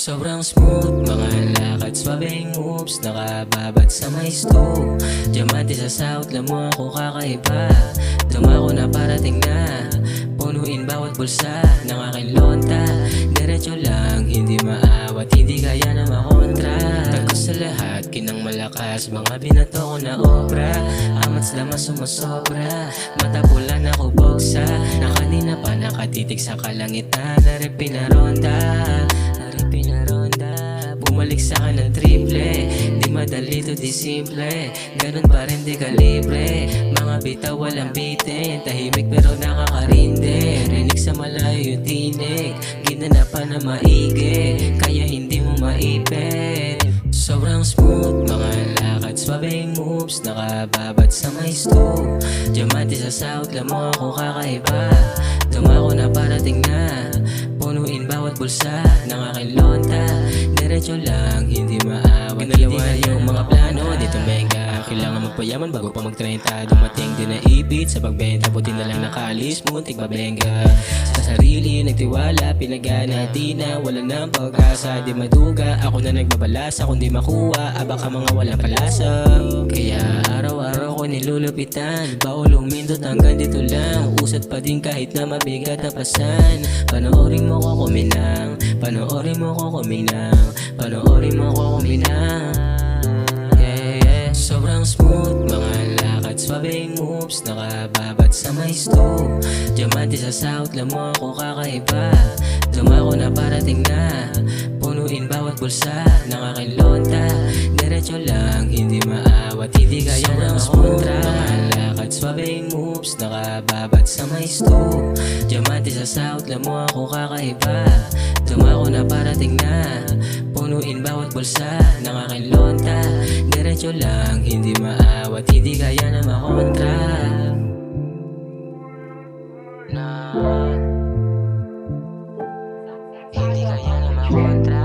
Sobrang smooth, mga lakad, swabing moves, nakababat sa may stool. Diamante sa south, lamo ako kakaiba. Dumako na parating na, punuin bawat bulsa ng aking lonta. Diretso lang, hindi maawat, hindi kaya na makontra. Tagos sa lahat, kinang malakas, mga binato ko na obra. Amats lamas sumusobra, mata pula na kubogsa. Na kanina pa nakatitig sa kalangitan, naripin na ronda. Bumalik sa akin ng triple, di madali to di simple. Ganun pa rin di kalibre, mga bitaw walang bitin. Tahimik pero nakakarinde, rinig sa malayo yung tinig. Ginanapan na maigi, kaya hindi mo maipit. Sobrang smooth, mga lakad, swabing moves, nakababat sa may stool. Diamante sa south, lamo ako kakaiba. Dumako na parating na, punuin bawat bulsa ng aking lonta. Diretso lang, hindi maawat, ginalawa yung mga plano. Dito mega, kailangan magpayaman bago pa mag-30. Dumating din na ibit sa pagbenta, buti na lang nakaalis, muntik mabenga. Sa sarili, nagtiwala, pinagana, di na, wala nang pag-asa. Di maduga, ako na nagbabalasa, kung di makuha, baka mga walang palasa. Kaya araw-araw ko nilulupitan, bawal umindot hanggang dito lang. Usat pa din kahit na mabigat na pasan. Panoorin mo ko kuminang, panoorin mo ko kuminang, panoorin mo ko kuminang. Sobrang smooth, mga lakad, swabing moves, nakababat sa may stool. Diamante sa south, lamo ako kakaiba. Dumako na parating na, punuin bawat bulsa ng aking lonta. Diretso lang, hindi maawat, hindi kaya na makontra. Mga lakad, swabing moves, nakababat sa may stool. Diamante sa south, lamo ako kakaiba. Dumako na parating na, punuin bawat bulsa ng aking lonta. Diretso lang, hindi maawat, hindi kaya na makontra. Hindi kaya na makontra.